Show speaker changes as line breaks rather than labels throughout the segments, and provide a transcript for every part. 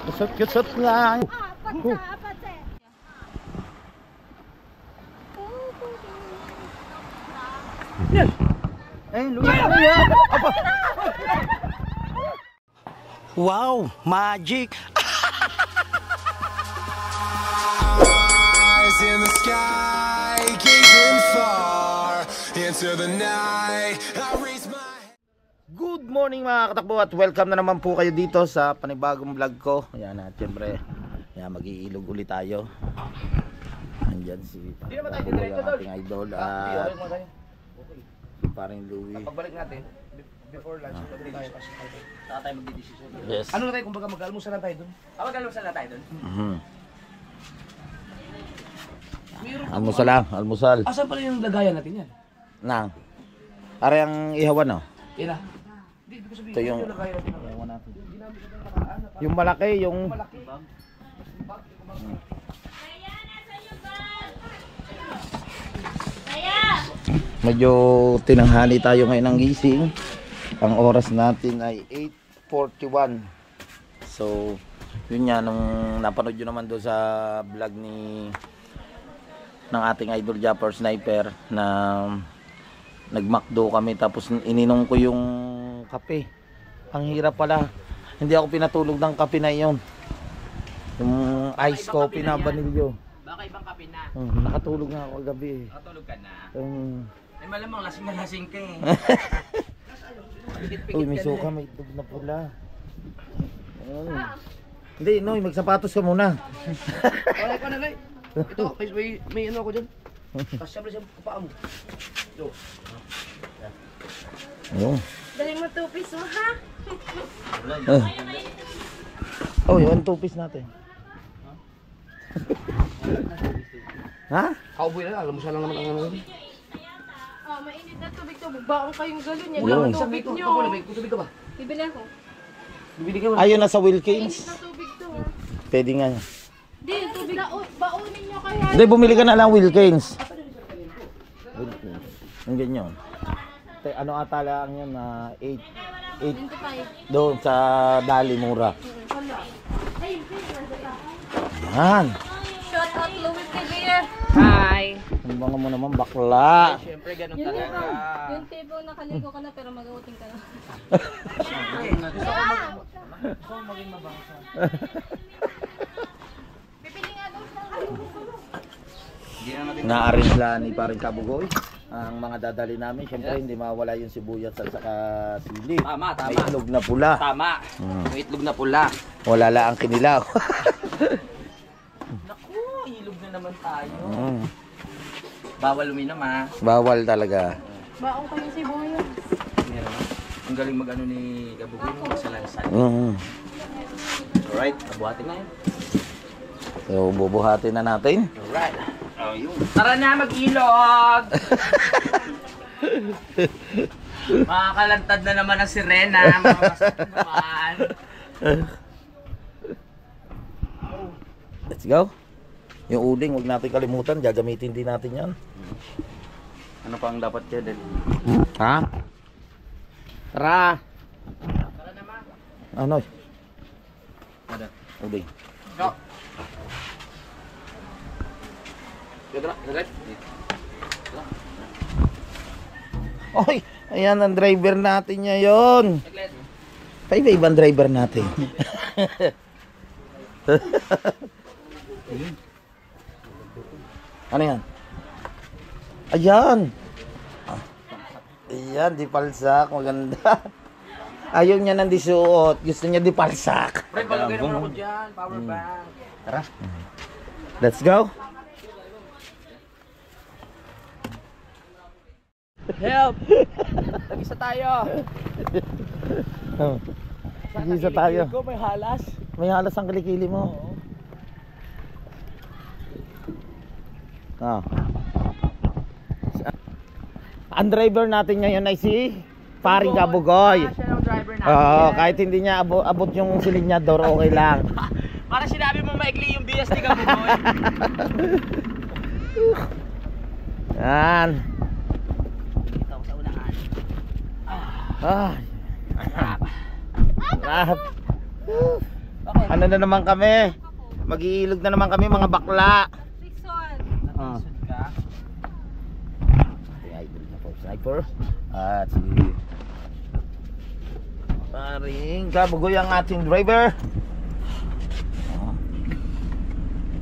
Kusot-kusot lang. Wow, magic.
Eyes in the sky, gazing far into the night. I raise my
Good morning mga katakbo at welcome na naman po kayo dito sa panibagong vlog ko. Ayan at syempre, mag-iilog ulit tayo. Andyan si ating idol at parang Louie.
Pagbalik natin, before lunch, saka tayo magdidesisyon.
Yes.
Ano na tayo, kumbaga mag-almusal na tayo doon? Mag-almusal na tayo doon?
Almusal lang, almusal.
Asan pala yung lagayan natin yan?
Nang. Are ang ihawan, no?
Yan na. Hindi ko sabihin,
Ito yung
lagayan natin.
yung malaki, yung medyo tinanghali tayo ngayon ng gising. Ang oras natin ay 8:41. So, yun nga, nung napanood nyo naman doon sa vlog ng ating idol Japper Sniper na nag-McDo kami tapos ininom ko yung kape. Ang hirap pala. Hindi ako pinatulog ng kape na yun. Yung ice coffee na vanilyo.
Baka ibang kape na.
Nakatulog nga ako gabi.
Nakatulog ka na.
Eh,
malamang lasing na lasing ka eh.
uy, may suka, may itlog na pula. Hindi, Noy, magsapatos ka muna.
Wala ka na, Nay. Ito, may ano ako dyan. Kasya pala siya kapaa mo. Ito.
Ayun.
Dali mo 2 piso ha?
Oh, yun, 2 piece natin. Ha?
Kauboy na, alam mo siya lang naman ang ano.
Oh, mainit na tubig to. Baong kayong galon yan.
Yun.
Ang tubig nyo.
Tubig ka ba?
Bibili ako.
Bibili ka ba?
Ayun, nasa
Mainit
Wilkins.
na tubig to ha.
Pwede nga.
Di, tubig. Baunin nyo kaya.
Hindi, bumili ka na lang Wilkins. Ang ganyan. Ano ata lang yun na 8
25.
doon sa Dali Mura. Yan.
Shout out Louie Premier. Hi.
Ang mga mo naman bakla.
Siyempre, ganun
Yun
talaga.
yung tipo nakaligo ka na pero mag-uuting ka na. Bibili nga daw siya.
Na-arrange lang ni paring Kabugoy ang mga dadali namin. Siyempre hindi mawala yung sibuyas at saka sili.
Tama, tama.
May itlog na pula.
Tama. Yung itlog na pula.
Wala lang ang kinilaw.
Naku, ilog na naman tayo. Bawal uminom ha.
Bawal talaga.
Baong kayong sibuyas.
Meron. Ang galing mag-ano ni Gabugoy mo sa lansan. Alright, kabuhatin na yun.
So bubuhatin na natin.
Alright. Oh, yun. Tara na, mag-ilog! Makakalantad na naman ang sirena. Makakasakit naman.
Let's go. Yung uling, huwag natin kalimutan. Gagamitin din natin yan.
Ano pa ang dapat kaya din?
Ha? Tara!
Tara na, ma.
Ano?
Ada.
Uling.
Go. Tara, tara.
Oy! Ayan ang driver natin ngayon. Ibang driver natin. Ano yan? Ayan! Ayan, di palsak. Maganda. Ayaw niya nang disuot. Gusto niya di palsak.
Pre, palagay naman ako dyan. Power bank.
Tara. Let's go.
Help! Tag-isa tayo.
Isa tayo.
Ko, may halas.
May halas ang kilikili mo. Ah. Ang driver natin ngayon ay si Paring Kabugoy.
Siya yung driver natin.
Oo, kahit hindi niya abot yung silinyador, okay lang.
Para sinabi mo maikli yung bias ni Gabugoy.
Yan.
Dito ako sa unahan.
Ah. Sarap.
Okay,
Ano na naman kami? Mag-iilog na naman kami mga bakla. Ah. Si Idol na po, sniper. At si paring Kabugoy ang ating driver.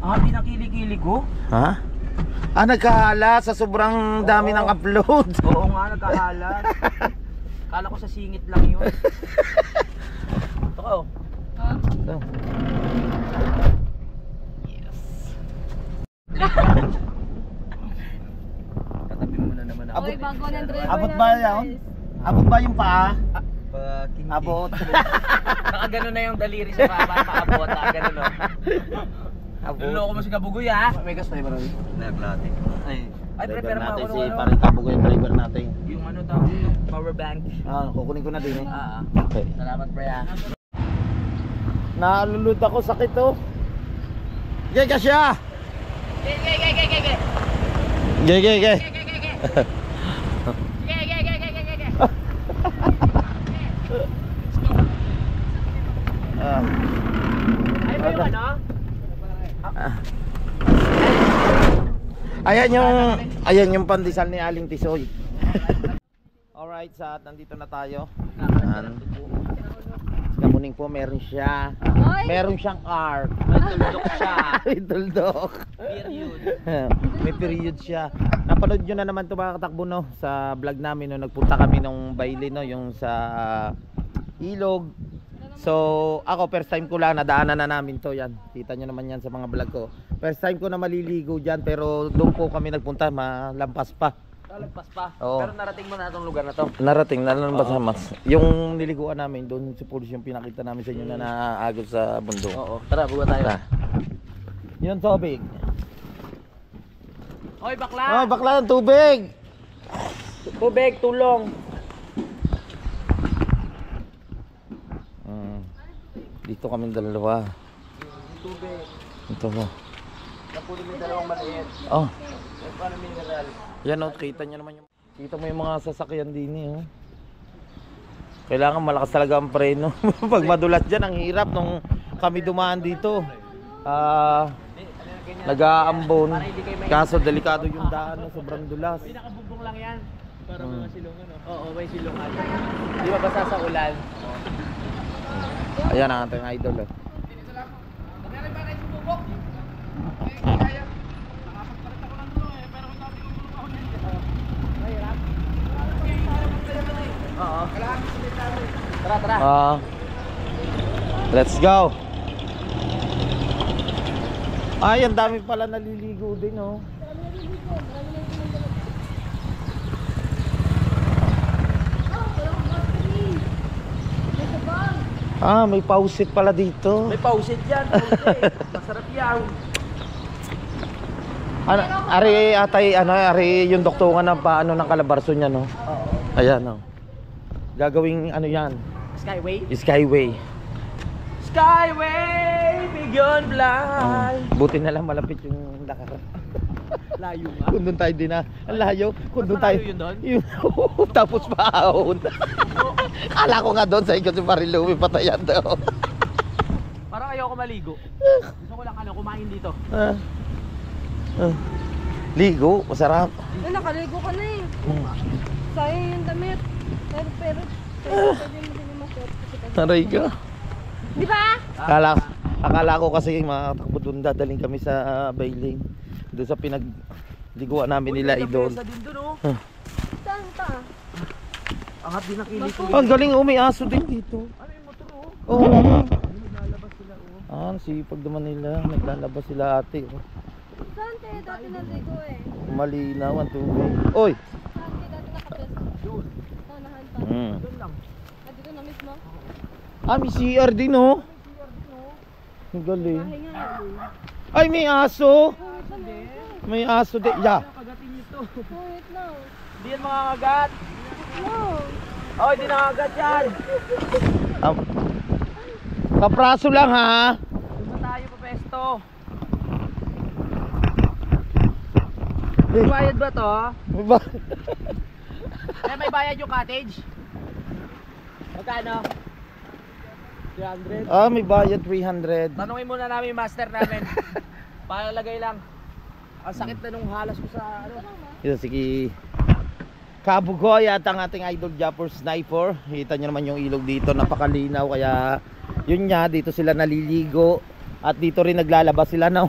Di nakilig-kilig ko.
Ha? Nagkahala sa sobrang dami ng upload.
Oo nga, nagkahalan. Kala ko sa singit lang yun. Ito ka, oh.
Ito.
Tatabi mo na naman ako.
Okay, bago ng driver
Abot ba
namin,
yan?
guys.
Abot ba yung paa?
King
Abot.
Nakagano na yung daliri sa paa para maabot. Nakagano no. Luloko mo si Kabugoy ha. May gas tayo marami. Naglati. Ay, prepare mo
natin
ako
si
ng
paring Kabugoy yung driver natin.
yung ano tawag dito, power bank.
Kukunin ko na din eh. Okay.
Salamat pre ha.
Nalulod ako, sakit to. Gay ka siya! Gay, gay, gay.
Ay ba yung ano?
Ayan yung pandesal ni Aling Tisoy. Alright, nandito na tayo. Kamuning po meron siya.
Oy!
Meron siyang car.
May tuldok siya.
May tuldok.
Period.
May period siya. Napanood nyo na naman ito mga katakbo no, sa vlog namin no, nagpunta kami nung Bailey no, yung sa Ilog. So ako first time ko lang, nadaanan na namin to yan. Kita nyo naman yan sa mga vlog ko. First time ko na maliligo dyan, pero doon po kami nagpunta, malampas pa.
Lalagpas pa.
Oo.
Pero narating mo na itong lugar na to.
Narating, nalampas na mas. Yung niliguan namin, doon si Police yung pinakita namin sa inyo na naagos sa bundok.
Oo. Tara, buwa tayo.
Tara. Yun tubig.
Hoy, bakla!
Oh, bakla ng tubig!
Tubig, tulong.
Dito kami dalawa.
Tubig.
Ito mo.
Napunin mo yung dalawang maliit.
Oh,
May paano mineral.
yan oh, kita nyo naman yung... Kita mo yung mga sasakyan din eh. Oh. Kailangan malakas talaga ang preno. Pag madulas dyan, ang hirap nung kami dumaan dito. Nag-aambon. Kaso delikado yung daan, no? Sobrang dulas.
Pinakabubong lang yan. Para mga silungan, no? Oo, may silungan. Di ba basa sa ulan?
Ayan ang ating idol. Oh.
Oo. Tara, tara.
Let's go. Ay, ang dami pala naliligo din, oh. May pausit pala dito.
May pausit yan, pausit. Masarap yan.
Ari yung doktungan ng paano ng Calabarzon niya, no?
Oo.
Ayan, no. Gagawing ano yan?
Skyway?
Skyway.
Skyway beyond blind.
Buti na lang malapit yung lakar.
Layo nga.
Kung doon tayo din na, ang layo. Kung doon
Mas
tayo.
malayo yun doon?
Tapos paahon. Kala ko nga doon sa ikot si Mariluwi patayan daw.
Parang ayoko maligo. Gusto ko lang kumain dito.
Ligo, masarap.
Nakaligo ka na eh. Sayang yung damit. Pero pwede mo din masarap kasi
Aray ka.
di ba?
Akala ko kasi makatakbo doon, dadaling kami sa Bailing. Doon sa pinagliguan namin nila idol.
Sa din doon, oh.
Saan ka?
Angat din ang kilig ko.
Ang galing, may aso din dito.
Ano yung motor, oh?
Oo.
Naglalabas sila, oh.
Sipag naman nila. Naglalabas sila ate. Oh.
Saan kayo dati naligo eh?
Malinaw ang tubig. Oy!
Saan kayo dati nakapes?
Doon.
Tanahan pa.
Doon lang.
Dito na mismo?
May CR din oh. Ang galing.
Bahay nga.
Ay, may aso.
Wait lang eh.
May aso din. Yeah.
Kagatin nyo to.
Wait lang.
Hindi yan makakagat.
No.
Oh, hindi nakakagat yan.
Kapraso lang ha.
Doon na tayo pa pesto.
Eh,
Bayad ba to?
ba-
May bayad yung cottage? Magkano?
Ah, may bayad 300.
Tanungin muna namin yung master namin. Palagay lang. Ang sakit na nung halas ko sa ano.
Ito, sige. Kabugoy at ang ating idol Japper Sniper. Kita nyo naman yung ilog dito, napakalinaw. Kaya yun nga, dito sila naliligo. At dito rin naglalabas sila, no?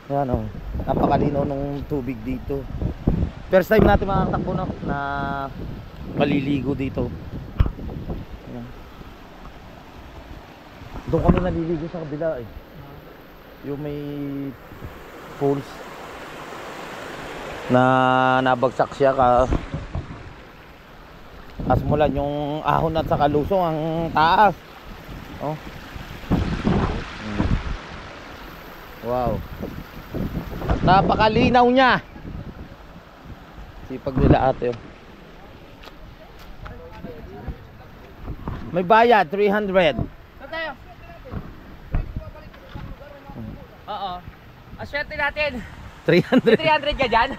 Yan, oh. Napakalinaw ng tubig dito. First time natin makatakbo, no? Na maliligo dito. Yan. Doon kami naliligo sa kabila, eh. Yung may pools na nabagsak siya asmulan yung ahon at saka lusong ang taas. Oh. Wow. Napakalinaw niya. Sipag nila ate. Oh. May bayad 300.
Saan tayo? Oo. Ang swerte natin.
300.
300 ka dyan?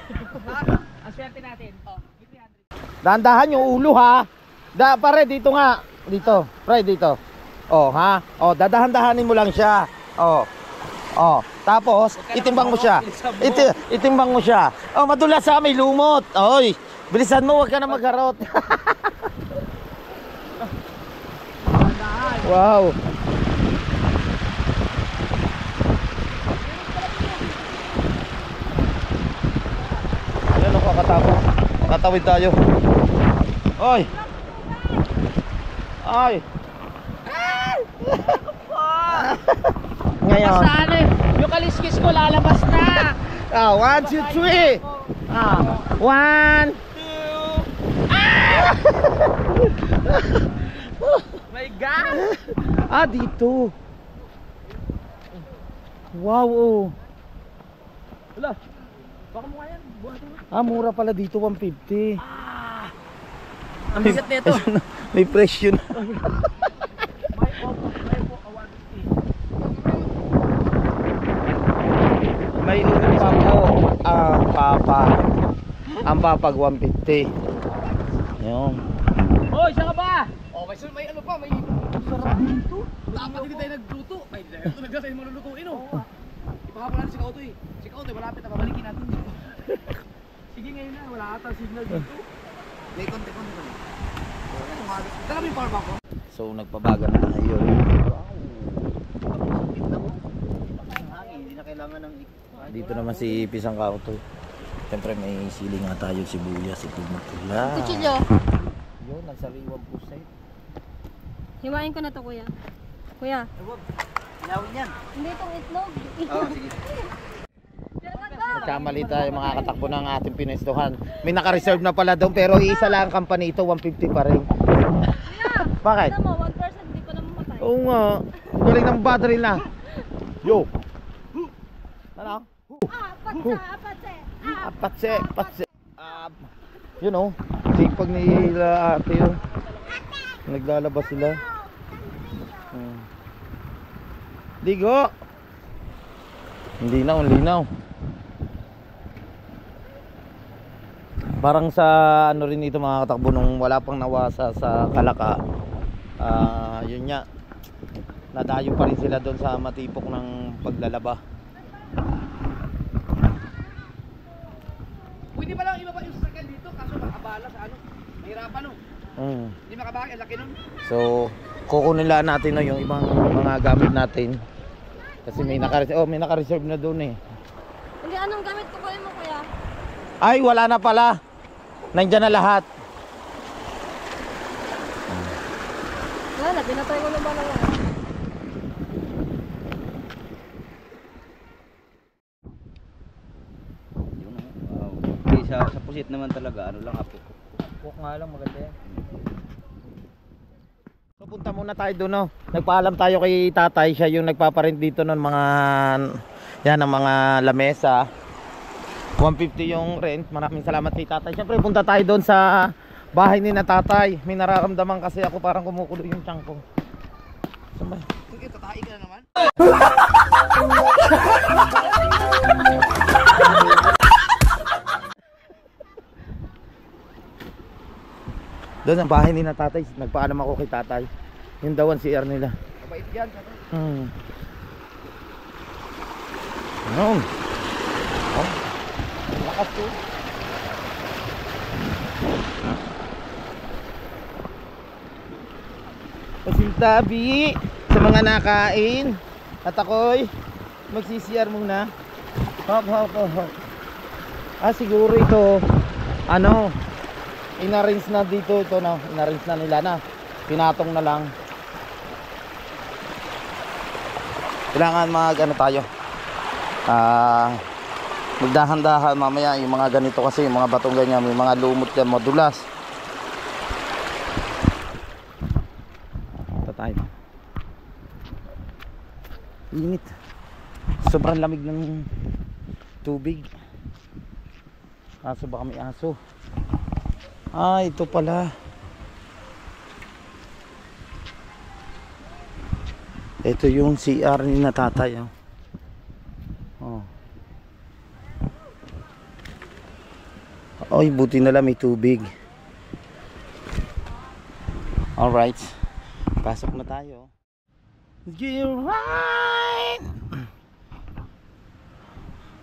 Ang swerte natin. Oh, 300.
Dahan-dahan yung ulo ha. Pare dito nga. Dito. Pre dito. Oh ha. Oh, dadahan-dahanin mo lang siya. Oh. Oh, tapos itimbang mo siya. Itimbang mo siya. Oh, madulas ha, may lumot. Oy, bilisan mo, wag ka na magharot. Wow. Yan ako katapos. Tatawid tayo. Oy. Ay. Ngayon.
Saan eh? Yung kaliskis ko lalabas na.
Ah, 1, 2, 3. Ah, 1.
My God!
Ah, dito. Wow, oh.
Wala. Baka mo yan. Buhatin mo.
Ah, mura pala dito, 150.
Ang bigat nito.
May presyo na.
May opo, 150.
May pako, papa. Ang papag 150. Yun.
Hoy, saan ka ba? Oh, may ano pa, may sarap dito. Dapat hindi tayo nagluto. Ay, ito nagdasay mo lulutuin, oh. Ipahapon natin si Kautoy. Si Kautoy, malapit na babalikin natin. Sige ngayon na, wala ata signal dito. May konti-konti pa rin. Ito kami yung power bank ko.
So, nagpabaga na tayo. Dito naman si Pisang Kautoy. Siyempre may sili nga tayo, sibuyas, itlog na pula.
Kuchilyo.
Yun, nagsariwang pusay.
Hiwain ko na to, kuya. Kuya.
Ilawin yan.
Hindi itong itlog.
Oo, sige.
Nagkamali tayo mga katakbo ng ating pinestuhan. May naka-reserve na pala doon pero isa lang ang company ito, 150 pa rin.
Kuya.
Bakit?
Alam mo, 1% hindi ko na mamatay.
Oo nga. Galing ng battery na. Yo. Ano? Patse. Yun oh. Sipag nila ate yun. Naglalabas sila. Digo. Hindi na, linaw. Parang sa ano rin ito mga katakbo nung wala pang nawasa sa Kalaka. Yun nga. Nadayo pa rin sila doon sa matipok ng paglalaba.
Pwede ba lang ibaba yung sasakyan dito? Kaso makabala sa ano? Mahirapan no? Hindi makabakit, laki nun.
So, kukunin lang natin no, yung ibang mga gamit natin. Kasi may naka-reserve na doon eh.
Hindi, anong gamit ko kuya mo, kuya?
Ay, wala na pala. Nandiyan na lahat.
Wala na, pinatay ko na ba na yan?
Sa pusit naman talaga, ano lang apo. Apo nga lang, maganda yan.
So, punta muna tayo doon no. Nagpaalam tayo kay tatay, siya yung nagpaparent dito ng mga yan, ng mga lamesa. 150 yung rent. Maraming salamat kay tatay. Siyempre punta tayo doon sa bahay ni na tatay. May nararamdaman kasi ako parang kumukulo yung tiyan ko. Saan ba?
Sige, tatahi ka na naman.
Doon ang bahay ni na tatay. Nagpaalam ako kay tatay. Yung daw ang CR nila.
mabait yan.
Ano? Oh. Lakas to. Pasintabi sa mga nakain. At ako'y magsisiyar muna. Hop. Siguro ito ano, inarinse na dito ito na, inarinse na nila na. Pinatong na lang. Kailangan ano tayo. Magdahan-dahan mamaya yung mga ganito kasi yung mga batong ganyan, may mga lumot yan, madulas. Ito tayo. Init. Sobrang lamig ng tubig. Aso baka may aso. Ito pala. Ito yung CR ni natatay. Oy, buti na lang may tubig. Alright. Pasok na tayo. Get right.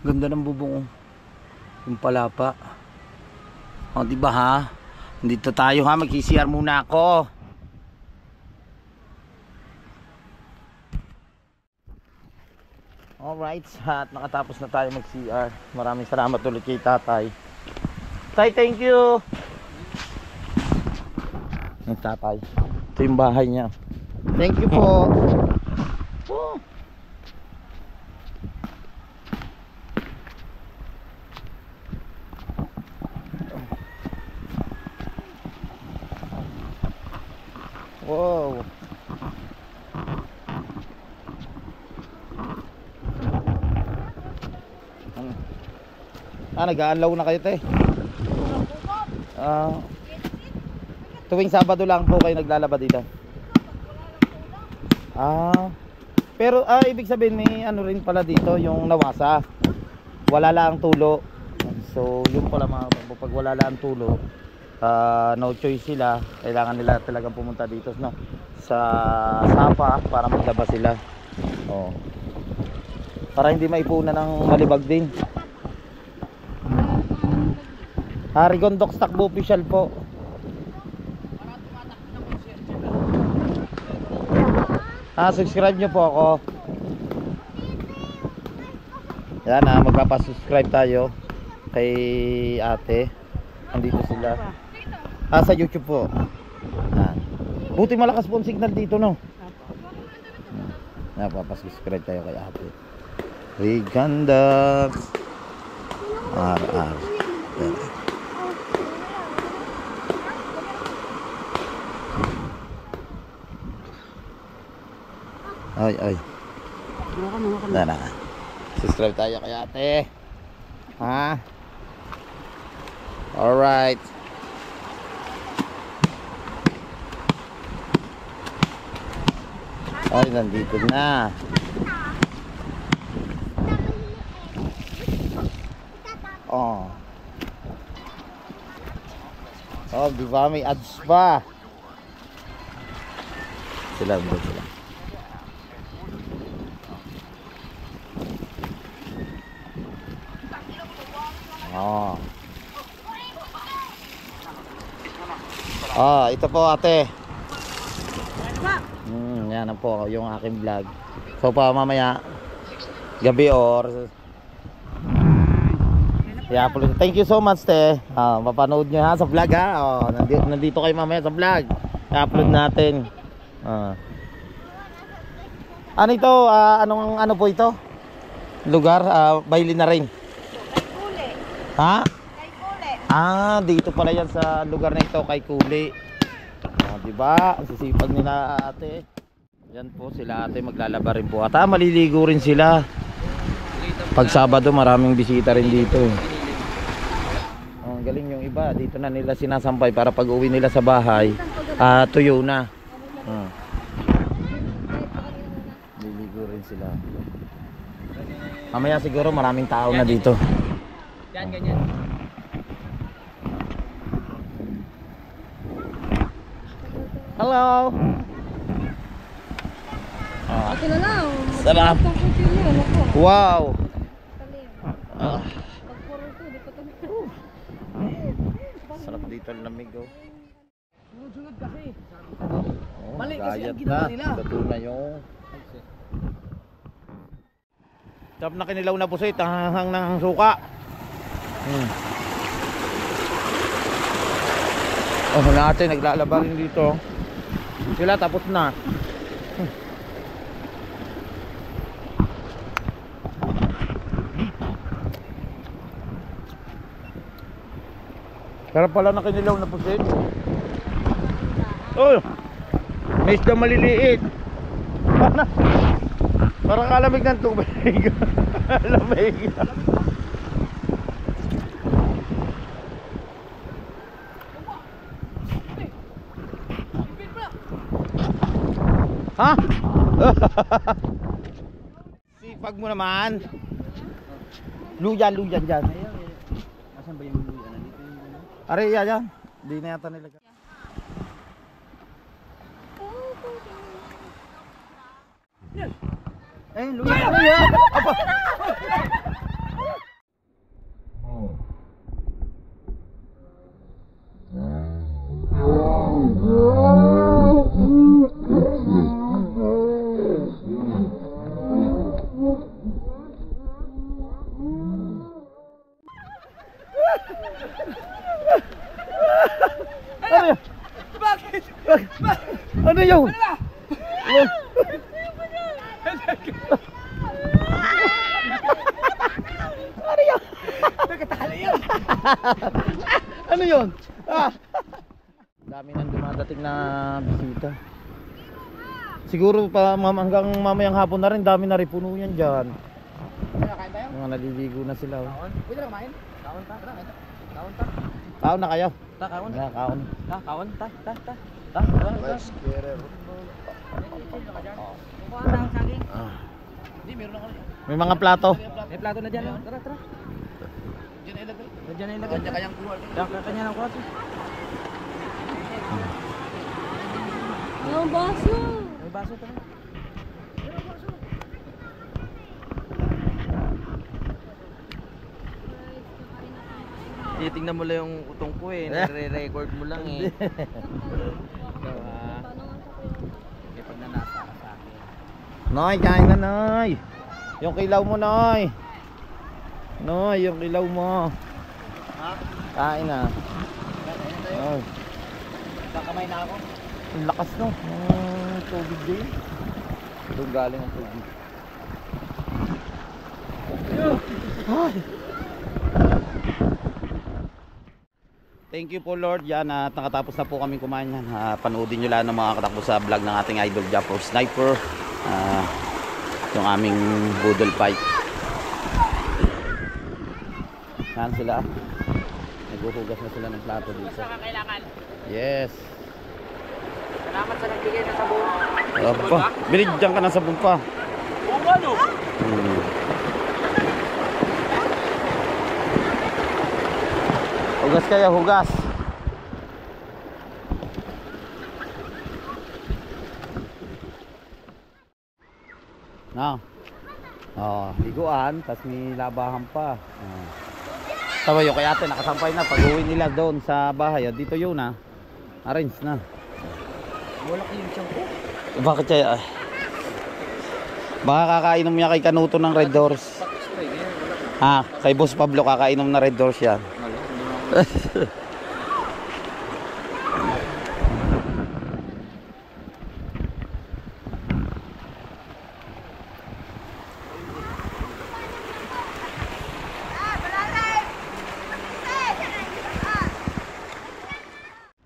Ganda ng bubong. Yung palapa. Diba ha? Dito tayo ha. Mag-CR muna ako. Alright. At nakatapos na tayo mag-CR. Maraming salamat ulit kay tatay. Tay, thank you. Yung tatay. Ito yung bahay niya. Thank you po. Wow. Nag-aalaw na kayo, te. Tuwing Sabado lang po kayo naglalaba dito. Pero ibig sabihin may ano rin pala dito yung nawasa. Wala lang tulo. So yun pala mga pag wala lang tulo, no choice sila. Kailangan nila talagang pumunta dito no, sa Sapa para maglaba sila. Para hindi maipunan ng malibag din. Rigondok Takbo official po. Subscribe nyo po ako. Yan magpapasubscribe tayo kay ate. Andito sila. Sa YouTube po. Buti malakas po ang signal dito no. Napapasubscribe tayo kay ate. Rigondok RR. Ay. Tara. Subscribe tayo kay ate. Alright. Ay, nandito na. Di ba may ads pa? Sila. Ito po ate. Yan po yung aking vlog. So pa mamaya gabi or i-upload. Thank you so much te. Mapanood nyo ha sa vlog ha. Nandito kayo mamaya sa vlog. I-upload natin. Ano ito? Ano po ito? Lugar? Bailin na rin.
Kay Kule.
Ha?
Kay Kule.
Dito pala yan sa lugar na ito kay Kuli. Diba? Ang sisipag nila ate. Yan po sila ate maglalaba rin po. At maliligo rin sila. Pag Sabado maraming bisita rin dito. Ang galing yung iba. Dito na nila sinasampay para pag uwi nila sa bahay tuyo na. Liligo rin sila. Mamaya siguro maraming tao na dito.
Yan, ganyan.
Hello.
Ate na lang.
Sarap.
Ang kutsilyo, ano po?
Wow.
Talim.
Ah,
Pag 4-2, di pa talim.
sarap dito ang lamig oh.
Sunod kasi.
Oh,
Mali kasi
gayat
ang ginawa
na.
nila.
Dato na yung sarap na kinilaw na pusit, hanghang ng suka. Oh, natin naglalaba rin dito. Sila tapos na. Sarap pala na kinilaw na pusit. Oh, may isda maliliit. Parang kalamig ng tubig. Lamig. Ha? Sipag mo naman. Luyan dyan.
Asan ba yung luya? Nandito yung ano?
Are, yan. Hindi na yata nilagay.
Eh, luya!
Apa?
Bakit?
Ano yun?
Nagkatali yun!
Ano yun? Ah! Dami nang dumadating na bisita. Siguro pa hanggang mamayang hapon na rin, dami na rin puno yan dyan.
Kain tayo?
Mga naliligo na sila. Oh.
Pwede na kumain? Kaon ta? Kaon ta?
Kaon na kayo?
Kaon
Yeah, kaon.
Kaon ta?
Ah.
Hindi, meron ako.
May mga plato.
May plato na dyan. Tara. Diyan na ilagay. Diyan na ilagay. Kanya-kanyang kuha. Kanya ng kuha.
Ang baso.
May baso pa rin. Titingnan mo lang yung utong ko eh. Nare-record mo lang eh. So,
Paano nga sa kuya?
may pagnanasa ka sa akin.
Noy, kain na Noy. Yung kilaw mo Noy. Noy, yung kilaw mo.
Ha?
Kain na. Noy.
Kakamay na ako.
Ang lakas no. Tubig din. Doon galing ang tubig. Ay. Thank you po Lord. Yan at nakatapos na po kami kumain yan. Panoodin nyo lang ng mga katakbo sa vlog ng ating idol Japper Sniper. Yung aming budol fight. Yan sila. Naghuhugas na sila ng plato dito.
Kailangan.
Yes.
Salamat sa nagbigay ng sabon.
Aba, binigyan ka ng sabon pa.
Oo nga no.
Hugas kayo, hugas. No. Oh, liguan, tas may labahan pa. Tawa yung kaya ate nakasampay na pag-uwi nila doon sa bahay. Dito yun na. Arrange na.
Wala kayong siyang ko.
Bakit kaya? Baka kakainom niya kay Kanuto ng Red Doors.
Spray, ganyan.
Ha,
Wala.
kay Boss Pablo kakainom na Red Doors yan.
Malo, hindi mo.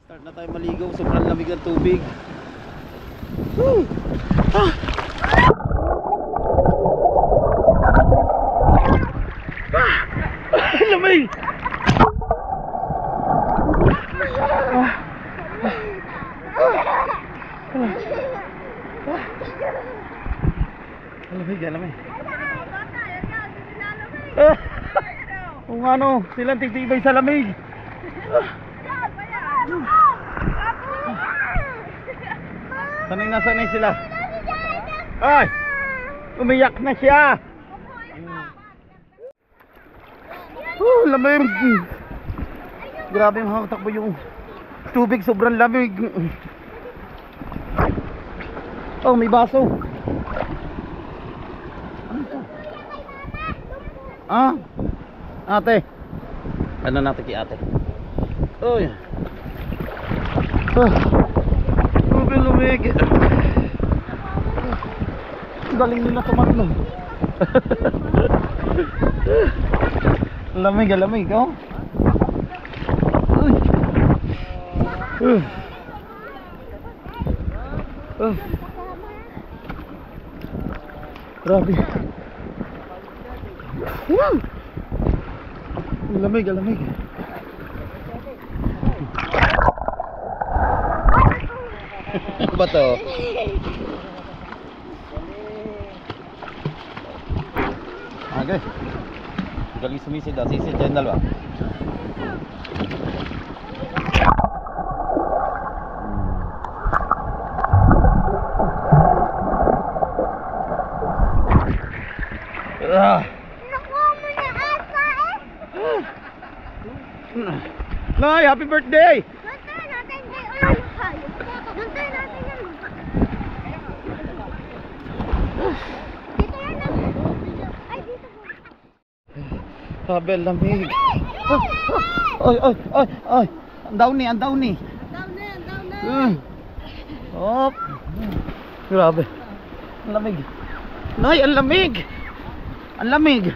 Start na tayo maligaw, sobrang lamig ng tubig. Woo! Ah! Lamig! Lamig. Kung ano, silang titibay sa lamig. Sanay na sanay sila. Ay! Umiyak na siya. Lamig. Grabe mga katakbo yung tubig, sobrang lamig. Oh, may baso. Ah, ate. Ano natin kay ate? Oy. Lumig. Galing nila tumakbo. Lamig, lamig, oh. Grabe. Lamig, lamig. Ba to? Okay. Galing sumisid daw, sisid dyan dalawa.
Nakuha mo na ata eh.
Nay, happy birthday!
Doon natin kay ulang hayop. Doon natin yan. Dito yan lang. Ay, dito po.
Sabi, lamig. Ay, ay, ay, ay. Ang downy, ang downy.
Down na.
Hop. Grabe. Ang lamig. Nay, ang lamig. Ang lamig.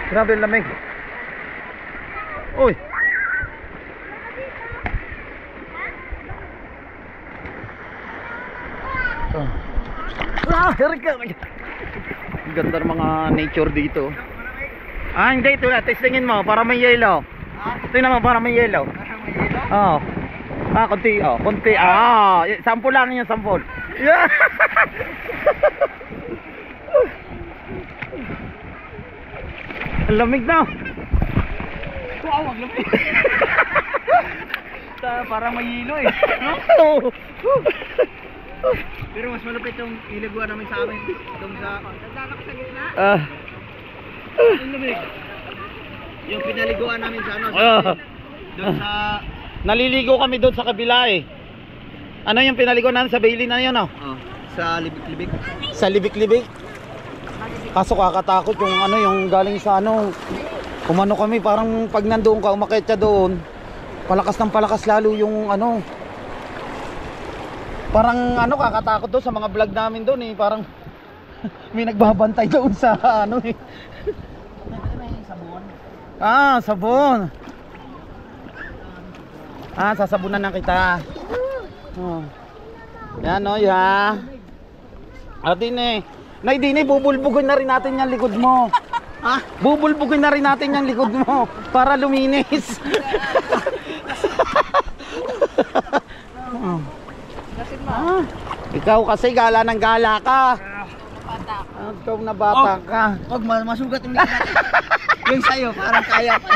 Grabe ang lamig. Uy. Herika. Ganda ng mga nature dito. Ah, hindi ito na. Testingin mo para may yellow. Tingnan mo para may yellow. Oo. Ah, konti. Oh, konti. Ah, sample lang yun, sample. Yeah. Ang lamig na.
Wow, ang lamig. Parang may hilo eh.
No?
Pero mas malupit yung iliguan namin sa amin. Doon sa... Naglalak sa gitna. Ang lamig. Yung pinaliguan namin sa ano. Doon sa...
Naliligo kami doon sa kabila eh. Ano yung pinaligo namin sa Bailey na yun, oh?
Sa libik-libik.
Sa libik-libik. Kaso kakatakot yung ano, yung galing sa ano. Kumano kami, parang pag nandoon ka, umakyat ka doon, palakas ng palakas lalo yung ano. Parang ano, kakatakot doon sa mga vlog namin doon eh. Parang may nagbabantay doon sa ano eh.
Sabon.
Ah, sabon. Ah, sasabunan na kita. Oh. Yan o, ya. Din eh. Nay, din eh, bubulbugin na rin natin yung likod mo.
Ha?
Bubulbugin na rin natin yung likod mo para luminis. Ah, ikaw kasi gala ng gala ka. Ikaw na bata ka.
Huwag masugat yung likod natin. Yung sa'yo, parang kaya pa.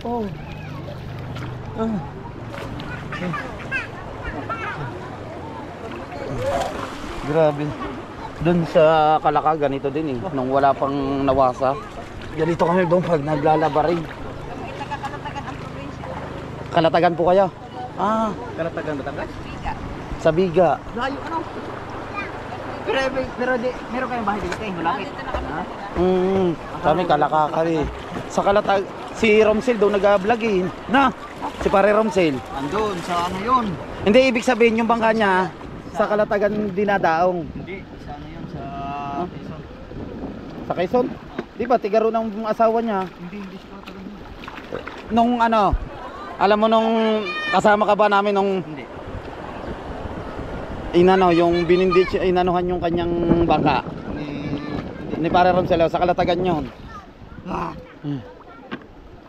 Oh. Grabe. Doon sa Kalaka ganito din eh. Nung wala pang nawasa. Ganito kami doon pag naglalabarig. Kalatagan po kayo? Ah,
Kalatagan Batangas?
sa Biga.
Layo ano? Pero meron kayong bahay dito eh, malapit. Ha?
Kami Kalaka kami. Sa Kalatag, si Romsel daw nag-vlog eh. Na, si pare Romsel.
Andun, sa ano yun?
Hindi, ibig sabihin yung bangka niya sa Kalatagan dinadaong.
Hindi, sa ano yun, sa Quezon.
Sa Quezon? Di ba, tigaro ng asawa niya?
Hindi siya Kalatagan yun.
Nung ano, alam mo nung kasama ka ba namin nung
Hindi.
inano, yung binindi siya, inanuhan yung kanyang bangka. Ni pare Romsel, sa Kalatagan yun.
Ah,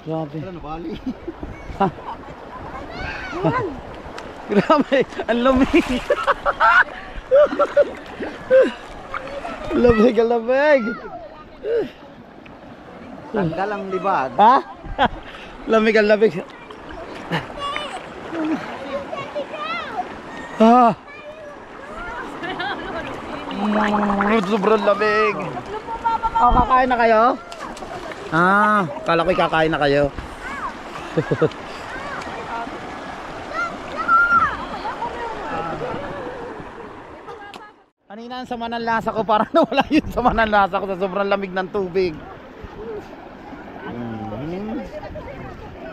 Grabe.
ano, bali.
Grabe, ang lamig. Lamig, ang lamig.
Tanggal ang libag.
Ha? Lamig ang lamig. Ah. Sobrang lamig. Oh, kakain na kayo? Ah, kala ko'y kakain na kayo. Kanina ang sama ng lasa ko, parang nawala yung sama ng lasa ko sa sobrang lamig ng tubig.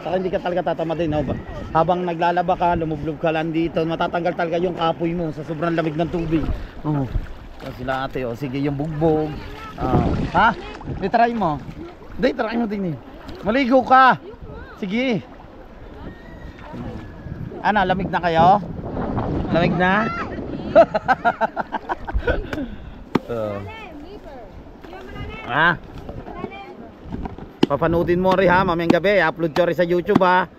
Saka hindi ka talaga tatamadin, no? Habang naglalaba ka, lumublob ka lang dito, matatanggal talaga yung kapoy mo sa sobrang lamig ng tubig. Oh. Sila ate, oh, sige yung bugbog. Ha? Try mo. Hindi, try mo din eh. Maligo ka. Sige. Ano, lamig na kayo? Lamig na? Ha? Papanoodin mo rin ha, mamayang gabi, upload ko rin sa YouTube ha.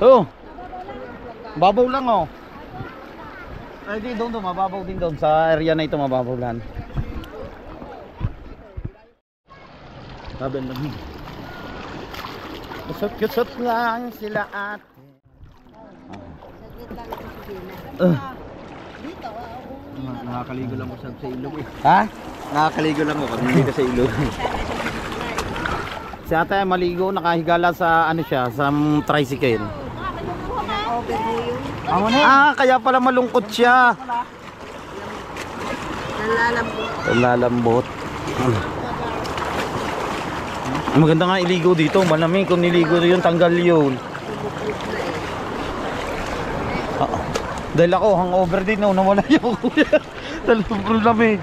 Oh. Babaw lang oh. Ay di doon, mababaw din doon sa area na ito, mababaw lang. Sabi lang. Kusot-kusot lang sila ate.
Nakakaligo lang ko sa ilog eh.
Ha?
Nakakaligo lang ako pag dito sa ilog.
Si ate ay maligo, nakahigala sa ano siya, sa tricycle. Ah, kaya pala malungkot siya. Nalalambot. Maganda nga iligo dito, malamig. Kung niligo yun, tanggal yun. Dahil ako, hangover din, no, nawala yung kuya. Sobrang lamig.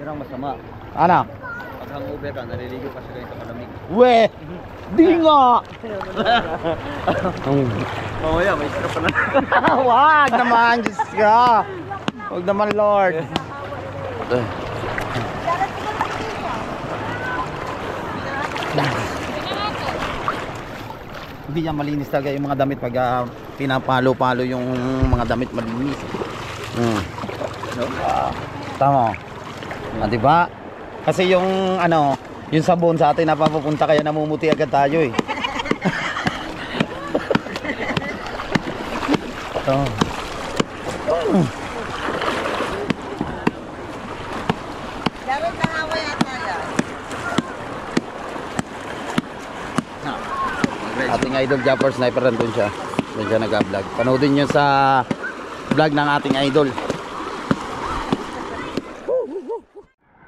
Yan ang masama.
Ano?
Pag hangover ka, naliligo ka sa ganito malamig.
We! Di nga!
Mamaya, may strap pa na.
Wag naman, Diyos ka! Wag naman, Lord. Hindi yan malinis talaga yung mga damit pag pinapalo-palo yung mga damit malinis. Tama. Ah, diba? Kasi yung ano, yung sabon sa atin napapupunta kaya namumuti agad tayo eh. Oh.
Dapat nahawa yata yan.
Ating idol Japper Sniper nandun siya. Doon siya nag-vlog. Panoodin nyo sa vlog ng ating idol.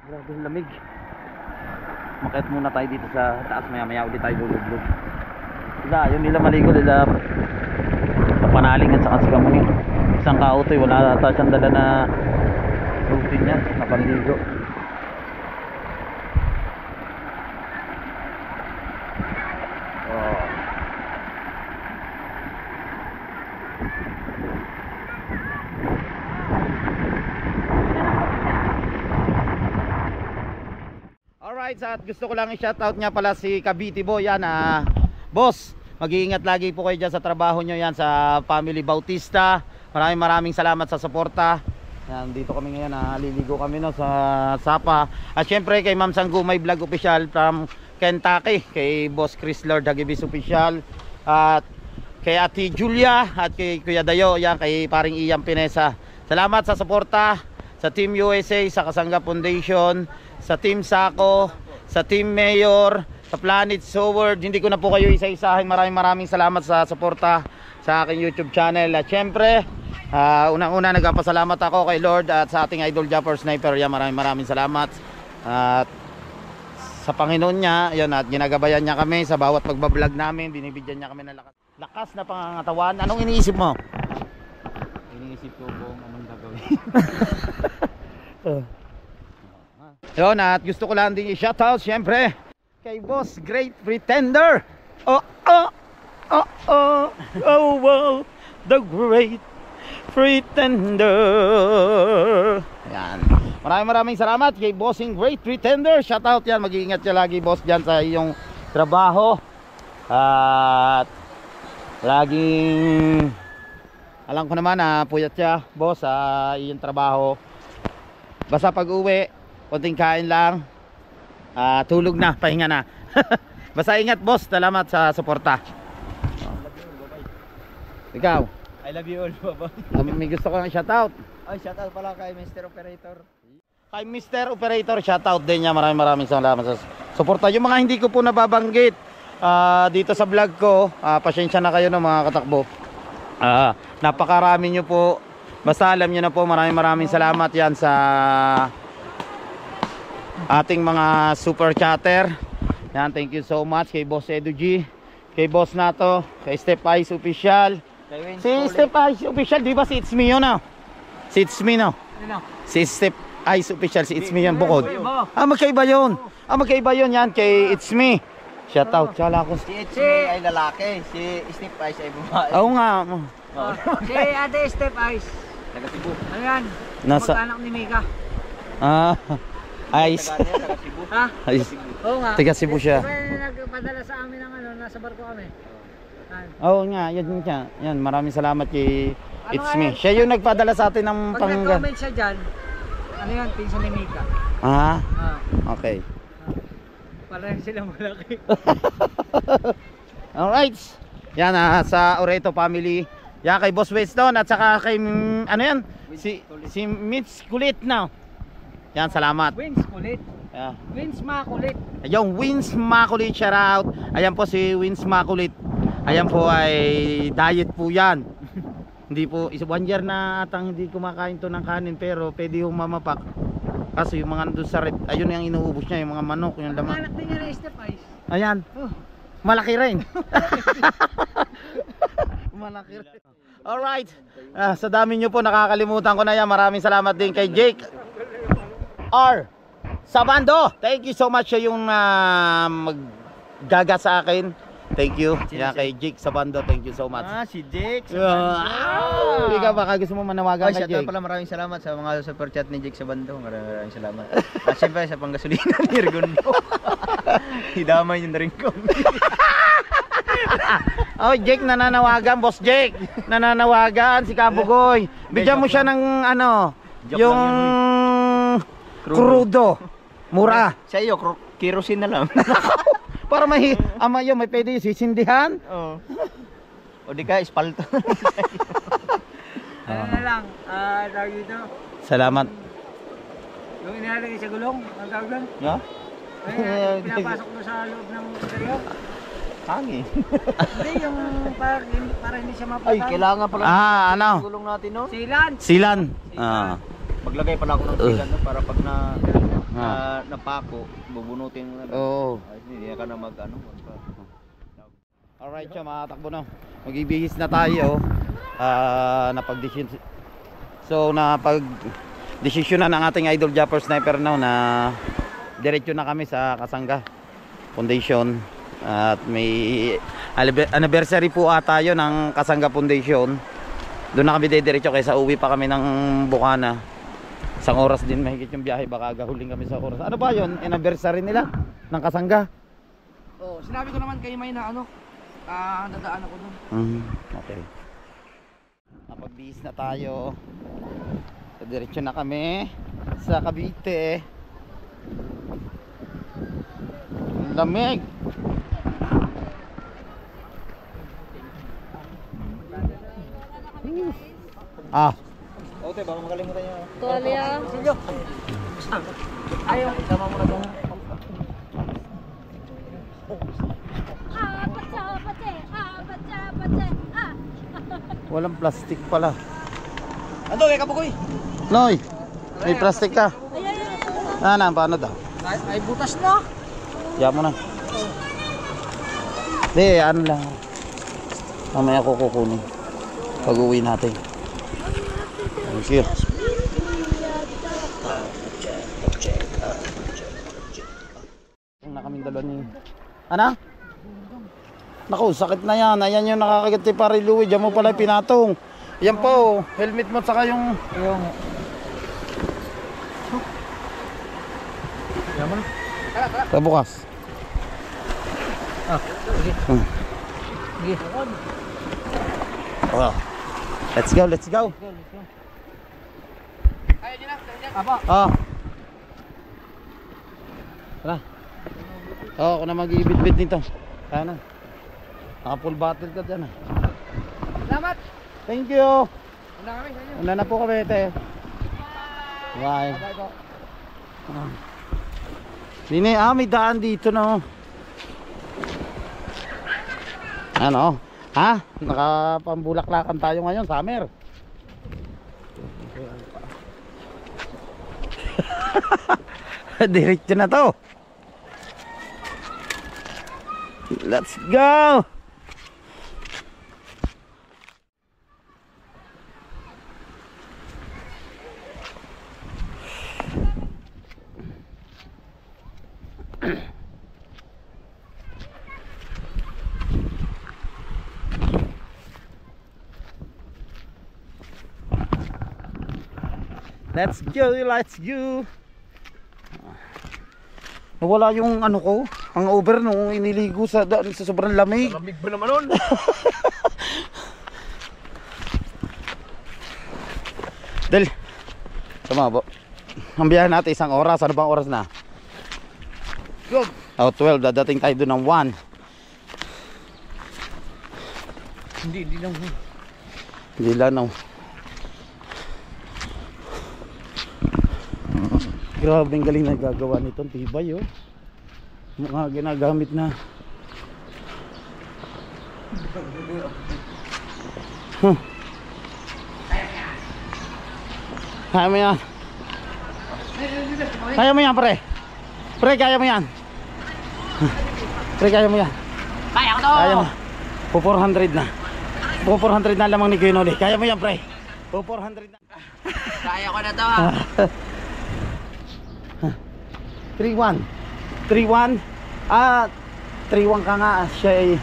Grabe yung lamig. Makit muna tayo dito sa taas, maya ulit tayo lulublob. Sila, yung nila maligo nila napanaling at saka sigamunin. Isang kautoy, wala ata siyang dala na routine niya, napanligo. Alright, at gusto ko lang i-shoutout nga pala si Cavite Boy yan. Boss, mag-iingat lagi po kayo dyan sa trabaho nyo yan sa Family Bautista. Maraming salamat sa suporta. Yan, dito kami ngayon, liligo kami no, sa Sapa. At syempre kay Ma'am Sanggumay Vlog Official from Kentucky, kay Boss Chris Lord Hagibis Official, at kay Ate Julia at kay Kuya Dayo, yan, kay paring Ian Pinesa. Salamat sa suporta sa Team USA, sa Kasangga Foundation, sa Team Sako, sa Team Mayor, sa Planet Soward. Hindi ko na po kayo isa-isahin. Maraming salamat sa suporta sa aking YouTube channel. At syempre, unang-una nagpapasalamat ako kay Lord at sa ating idol Japper Sniper. Yan, maraming salamat. At sa Panginoon niya, yan, at ginagabayan niya kami sa bawat pagbablog namin. Binibigyan niya kami ng lakas na pangangatawan. Anong iniisip mo?
Iniisip ko kung anong gagawin.
Yun, at gusto ko lang din i-shoutout syempre kay Boss Great Pretender. Oh, wow, the Great Pretender. Yan. Maraming salamat kay Bossing Great Pretender. Shoutout yan, mag-iingat siya lagi boss dyan sa iyong trabaho. At laging alam ko naman na puyat siya boss sa iyong trabaho. Basta pag uwi, konting kain lang. Tulog na, pahinga na. Basta ingat boss, salamat sa suporta. Ikaw,
I love you all, bye-bye.
may gusto ko ng shoutout.
Ay, shoutout pala kay Mr. Operator.
Kay Mr. Operator, shoutout din niya. Maraming salamat sa suporta. Yung mga hindi ko po nababanggit dito sa vlog ko, pasensya na kayo ng mga katakbo. Napakarami nyo po. Basta alam nyo na po, maraming salamat yan sa ating mga super chatter. Yan, thank you so much kay Boss Edu G, kay Boss Nato, kay Step Ice Official. Si Step Ice Official, di ba si It's Me yun na? Si It's Me no? Si Step Ice Official, si It's Me yan bukod. Magkaiba yun. Magkaiba yun yan kay It's Me. Shoutout, tsala ko.
Si It's Me ay lalaki, si Step Ice ay babae.
Oo nga.
Si Ate Step Ice.
Taga Cebu.
Ayan.
Nasa,
Anak ni Mika.
Ice.
Taga Cebu.
Ha?
Ice.
Oo nga.
Taga Cebu siya.
Nagpadala sa amin ng nasa barko kami.
Oo nga, yun siya. Yan, maraming salamat kay It's Me. Siya yung nagpadala sa atin ng
Pag nag-comment siya dyan, ano yan, pinsan ni Mika.
Okay.
Pareho silang malaki.
Alright. Yan, sa Oreto family. Yan, kay Boss Weston at saka kay, ano yan? Si Mitch Kulit na. Yan, salamat.
Wins kulit.
Yeah.
Wins makulit.
Yung Wins Makulit, shout out. Ayan po si Wins Makulit. Ayan po ay diet po yan. Hindi po, 1 year na atang hindi kumakain to ng kanin, pero pwede yung mamapak. Kaso yung mga nandun sa rep, ayun yung inuubos niya, yung mga manok, yung laman.
Anak din niya na Step Ice.
Ayan. Malaki rin. Malaki rin. Alright. Sa dami nyo po, nakakalimutan ko na yan. Maraming salamat din kay Jake R. Sabando. Thank you so much siya yung maggaga sa akin. Thank you. Yan kay Jake Sabando. Thank you so much.
Si Jake.
Ikaw baka gusto mo manawagan kay Jake?
Pala maraming salamat sa mga super chat ni Jake Sabando. Maraming salamat. At siyempre sa panggasolina ni Ergondo. Hidamay yun na rin ko.
Oh, Jake nananawagan, Boss Jake. Nananawagan si Kabugoy. Bigyan mo siya ng ano, yung crudo. Mura.
Sa iyo, kerosene na lang.
Para may may pwede sisindihan.
Oo. O di ka, espalto.
Ano na lang, tawag dito.
Salamat.
Yung inalalagay sa gulong, ang tawag doon.
Ha?
Pinapasok mo sa loob ng interior.
Hangin.
Hindi, yung para hindi siya mapatay.
Ay, kailangan pala
Ano?
gulong natin, no?
Silan.
Silan.
Maglagay pala ako ng silan, no? Para pag napako, bubunutin mo na.
Oo.
Ay, hindi ka na
Alright siya, mga takbo na. Magbibihis na tayo. Napag-decision. So, napag-desisyon na ng ating Idol Japper Sniper now na diretso na kami sa Kasangga Foundation. At may anniversary po ata yun ng Kasangga Foundation. Doon na kami diretso kaysa uwi pa kami ng Bukana. Isang oras din mahigit yung biyahe, baka gahuling kami sa oras. Ano ba yun? Anniversary nila ng Kasangga?
Oo, sinabi ko naman kay May na dadaan ako doon.
Okay. Napagbihis na tayo. So, diretso na kami sa Cavite. Ang lamig.
Ote, baka makalimutan niyo.
Tuwalya.
Ayaw, sama mo na doon.
Walang plastic pala.
Ando, kay Kabugoy.
Noy, may plastic ka. Paano daw?
Ay butas na.
Diyan mo na. Di, ano lang. Mamaya ko kukunin. Pag uwi natin. Thank you. Na kaming dalawa ni... Ano? Naku, sakit na yan. Ayan yung nakakagat ni Pare Louie. Diyan mo pala pinatong. Yan po, helmet mo at saka yung... Yan mo na. Sa bukas.
Sige.
Oh. Let's go, let's go.
Ayaw nyo na.
Ah. Tara. Ako na mag-iibit-bit nito. Kaya na. Naka full battle ka dyan ah.
Salamat!
Thank you!
Una kami sa inyo.
Una na po kami ito. Bye.
Bye po.
Dini, may daan dito na. Ano? Ha? Nakapambulaklakan tayo ngayon, summer. Diretso na to. Let's go. Let's go, let's go. Nawala yung ano ko, ang over nung iniligo sa sobrang lamig.
Lamig ba naman nun?
Del, tumabo. Ang biyahe natin isang oras. Ano bang oras na?
12.
Oh, 12. Dadating tayo doon ng 1.
Hindi lang.
Hindi lang, no. Grabe ang galing na gagawa nitong tibay, oh. Mga ginagamit na. Kaya mo yan. Kaya mo yan, pre. Pre, kaya mo yan. Pre, kaya mo yan.
Kaya ko to!
Kaya mo. Po 400 na. Po 400 na lamang ni Ginoli. Kaya mo yan, pre. Po 400 na.
Kaya ko na to ha.
3-1. 3-1. 3-1 ka nga. Siya ay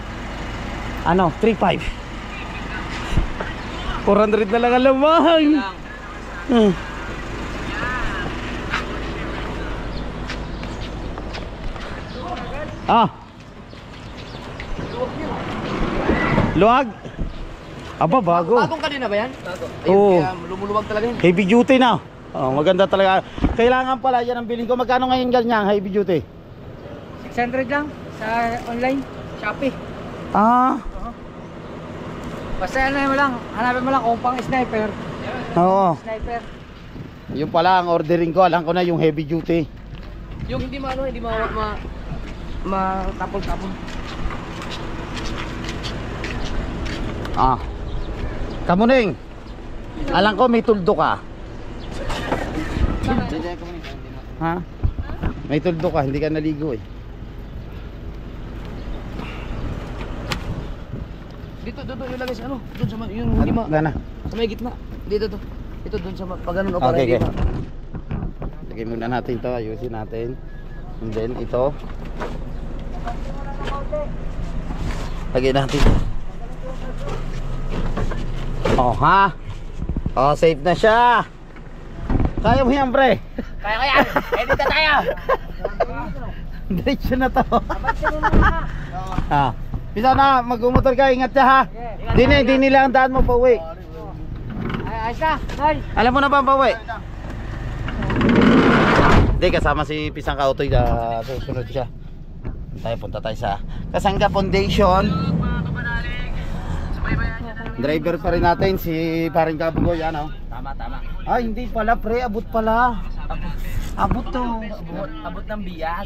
ano, 3-5. 400 na lang ang lamang. Luwag. Aba, bago.
Bagong kanina ba yan? Bago.
Oo.
Kaya lumuluwag talaga yun.
Heavy duty na. Oh, maganda talaga. Kailangan pala yan ang bilhin ko. Magkano ngayon ganyan, heavy duty?
600 lang sa online, Shopee. Basta ano mo lang, hanapin mo lang kung pang sniper.
Oo.
Sniper.
Yung pala ang ordering ko. Alam ko na yung heavy duty.
Yung hindi hindi matapol-tapol.
Kamuning. Alam ko may tuldo ka. Ha? May tuldo ka, hindi ka naligo eh.
Dito ilagay sa ano? Doon sa yung hindi
Gana.
sa may gitna. Dito to. Ito doon sa pag ganun o para
Okay,
hindi
okay. Lagay muna natin to, ayusin natin. And then ito. Lagay natin. Oh, ha? Oh, safe na siya. Kaya mo yan, pre.
Kaya ko yan! Edit na tayo!
Diretso na to. Bisa na, mag-umotor ka, ingat siya ha. Di nila ang daan mo pa uwi.
Ayos na, Noy.
Alam mo na ba ang pauwi? Hindi, kasama si Pisang Kautoy na susunod siya. Punta tayo sa Kasangga Foundation. Driver pa rin natin si Paring Kabugoy, ano?
Tama.
Ay, hindi pala pre, abot pala. Abot to.
Abot ng bias.